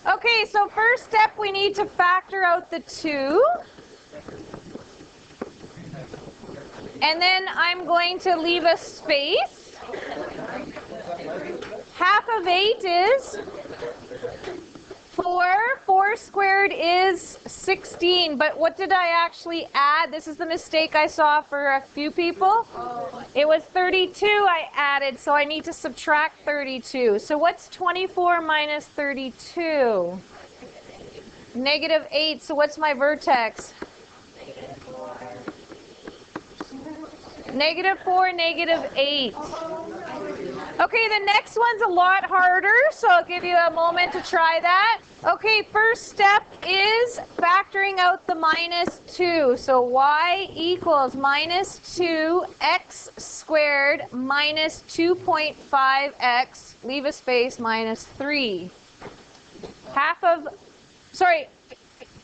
Okay, so first step, we need to factor out the 2. And then I'm going to leave a space. Half of 8 is 4. 4 squared is 16. But what did I actually add? This is the mistake I saw for a few people. It was 32 I added, so I need to subtract 32. So what's 24 minus 32? Negative 8. So what's my vertex? Negative 4, negative 8. Okay, the next one's a lot harder, so I'll give you a moment to try that. Okay, first step is factoring out the minus 2. So y equals minus 2x squared minus 2.5x, leave a space, minus 3.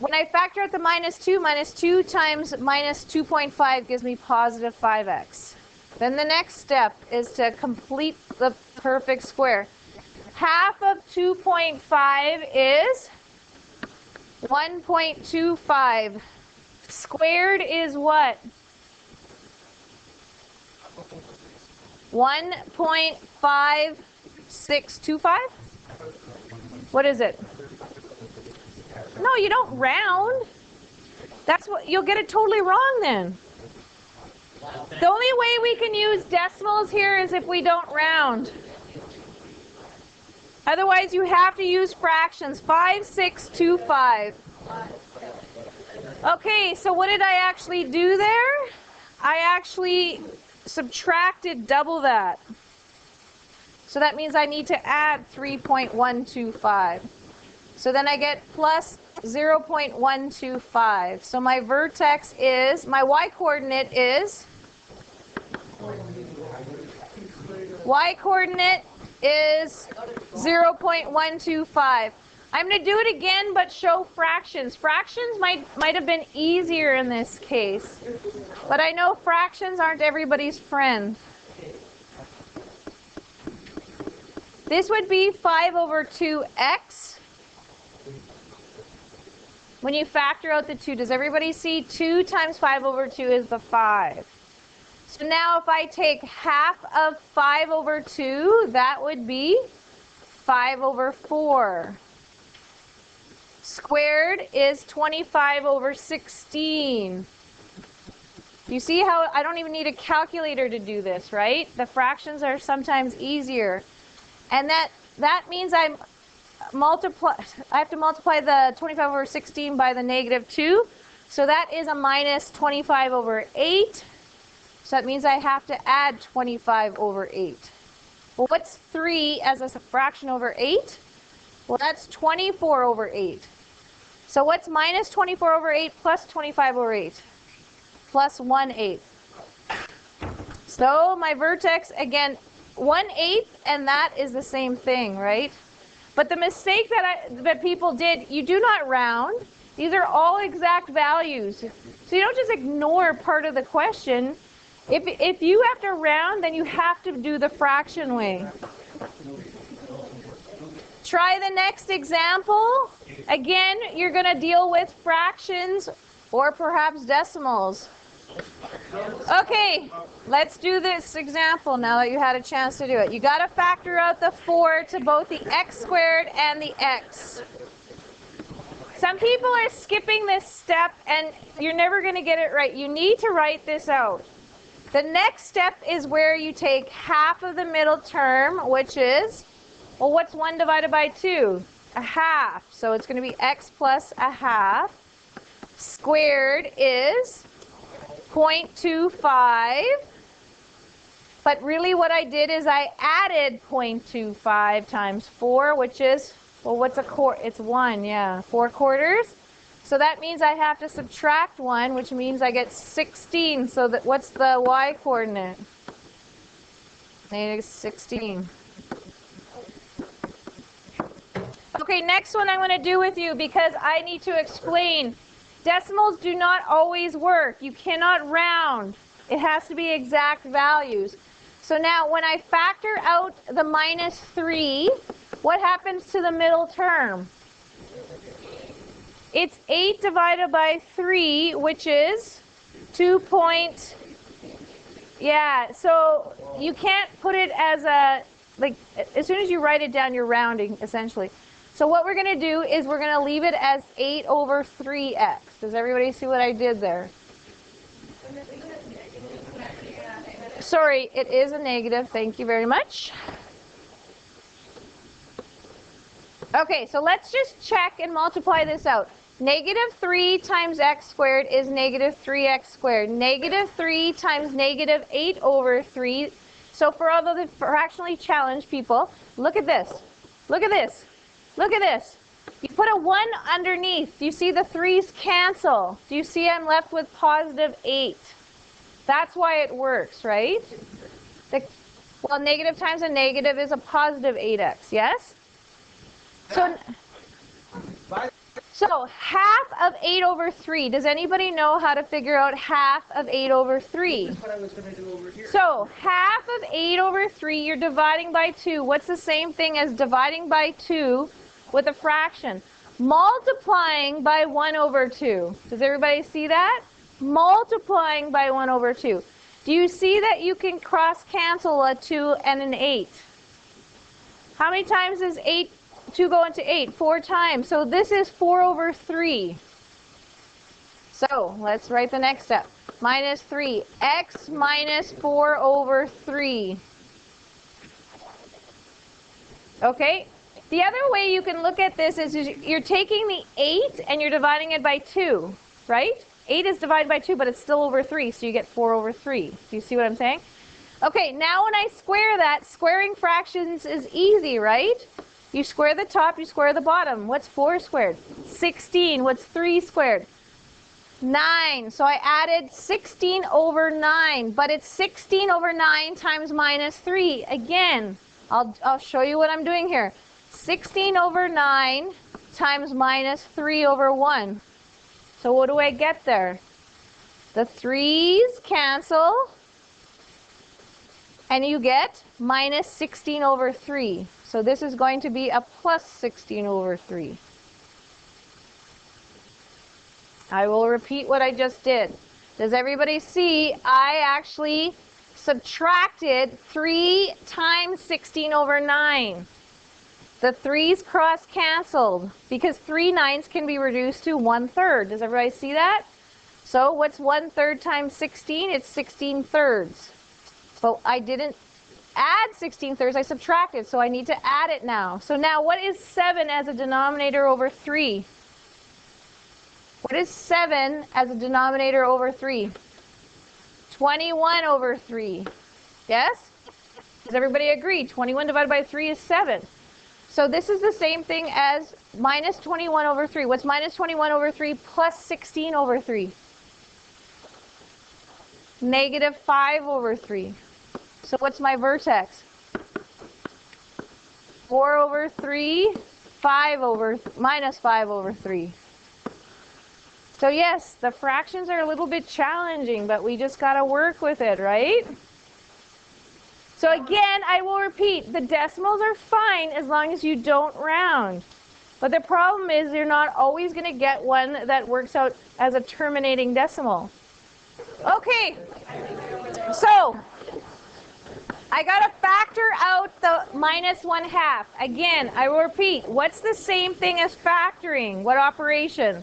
When I factor out the minus 2 times minus 2.5 gives me positive 5x. Then the next step is to complete the perfect square. Half of 2.5 is 1.25. Squared is what? 1.5625? What is it? No, you don't round. That's what you'll get it totally wrong then. The only way we can use decimals here is if we don't round. Otherwise, you have to use fractions. 5625. Okay, so what did I actually do there? I actually subtracted double that. So that means I need to add 3.125. So then I get plus 0.125. So my vertex is, my y-coordinate is, y-coordinate is 0.125. I'm going to do it again, but show fractions. Fractions might have been easier in this case. But I know fractions aren't everybody's friend. This would be 5 over 2x. When you factor out the 2, does everybody see 2 times 5 over 2 is the 5? So now if I take half of 5 over 2, that would be 5 over 4. Squared is 25 over 16. You see how I don't even need a calculator to do this, right? The fractions are sometimes easier. And that means I have to multiply the 25 over 16 by the negative 2. So that is a minus 25 over 8. So that means I have to add 25 over 8. Well, what's 3 as a fraction over 8? Well, that's 24 over 8. So what's minus 24 over 8 plus 25 over 8? Plus 1/8. So my vertex, again, 1/8, and that is the same thing, right? But the mistake that people did, you do not round. These are all exact values. So you don't just ignore part of the question. If you have to round, then you have to do the fraction way. Try the next example. Again, you're going to deal with fractions or perhaps decimals. Okay, let's do this example now that you had a chance to do it. You got to factor out the 4 to both the x squared and the x. Some people are skipping this step and you're never going to get it right. You need to write this out. The next step is where you take half of the middle term, which is, well, what's 1 divided by 2? A half. So it's going to be x plus a half. Squared is 0.25. But really what I did is I added 0.25 times 4, which is, well, what's a quarter? It's 1, yeah, 4 quarters. So that means I have to subtract 1, which means I get 16. So that what's the y-coordinate? Negative 16. Okay, next one I'm going to do with you because I need to explain. Decimals do not always work. You cannot round. It has to be exact values. So now when I factor out the minus 3, what happens to the middle term? It's 8 divided by 3, which is 2 point... Yeah, so you can't put it as a... Like, as soon as you write it down, you're rounding, essentially. So what we're going to do is we're going to leave it as 8 over 3x. Does everybody see what I did there? Sorry, it is a negative. Thank you very much. Okay, so let's just check and multiply this out. Negative 3 times x squared is negative 3x squared. Negative 3 times negative 8 over 3. So for all of the fractionally challenged people, look at this. Look at this. Look at this. You put a 1 underneath. You see the 3's cancel. Do you see I'm left with positive 8? That's why it works, right? Well, negative times a negative is a positive 8x, yes? So half of 8 over 3. Does anybody know how to figure out half of 8 over 3? That's what I was going to do over here. So half of 8 over 3, you're dividing by 2. What's the same thing as dividing by 2 with a fraction? Multiplying by 1 over 2. Does everybody see that? Multiplying by 1 over 2. Do you see that you can cross cancel a 2 and an 8? How many times does 2 go into 8? 4 times. So this is 4 over 3. So let's write the next step. Minus 3. X minus 4 over 3. Okay? The other way you can look at this is you're taking the 8 and you're dividing it by 2, right? 8 is divided by 2, but it's still over 3, so you get 4 over 3. Do you see what I'm saying? Okay, now when I square that, squaring fractions is easy, right? You square the top, you square the bottom. What's 4 squared? 16. What's 3 squared? 9. So I added 16 over 9, but it's 16 over 9 times minus 3. Again, I'll show you what I'm doing here. 16 over 9 times minus 3 over 1. So what do I get there? The 3's cancel, and you get minus 16 over 3. So this is going to be a plus 16 over 3. I will repeat what I just did. Does everybody see I actually subtracted 3 times 16 over 9? The 3's cross canceled because 3 9's can be reduced to 1/3. Does everybody see that? So what's 1/3 times 16? It's 16 thirds. So I didn't add 16 thirds, I subtracted, so I need to add it now. So now what is 7 as a denominator over 3? What is 7 as a denominator over 3? 21 over 3. Yes? Does everybody agree? 21 divided by 3 is 7. So this is the same thing as minus 21 over 3. What's minus 21 over 3 plus 16 over 3? Negative 5 over 3. So what's my vertex? 4 over 3, minus 5 over 3. So yes, the fractions are a little bit challenging, but we just got to work with it, right? So again, I will repeat, the decimals are fine as long as you don't round. But the problem is you're not always going to get one that works out as a terminating decimal. Okay, so I got to factor out the minus 1/2. Again, I will repeat, what's the same thing as factoring? What operation?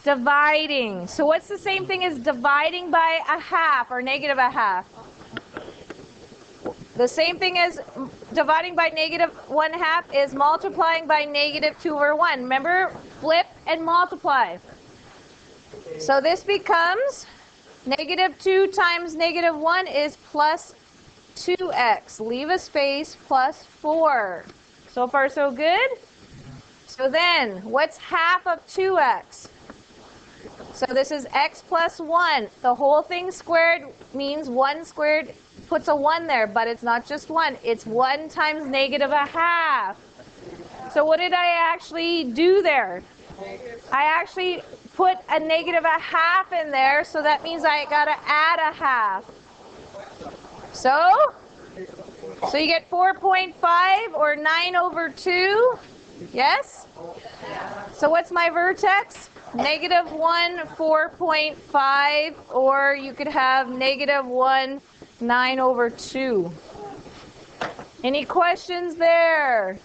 Dividing. So what's the same thing as dividing by a half or negative a half? The same thing as dividing by negative 1/2 is multiplying by negative 2 over 1. Remember, flip and multiply. So this becomes negative 2 times negative 1 is plus 2x. Leave a space, plus 4. So far, so good? So then, what's half of 2x? So this is x plus 1. The whole thing squared means 1 squared puts a 1 there, but it's not just 1. It's 1 times negative a half. So what did I actually do there? I actually put a negative a half in there, so that means I got to add a half. So you get 4.5 or 9 over 2. Yes? So what's my vertex? Negative 1, 4.5, or you could have negative 1, 9 over 2. Any questions there?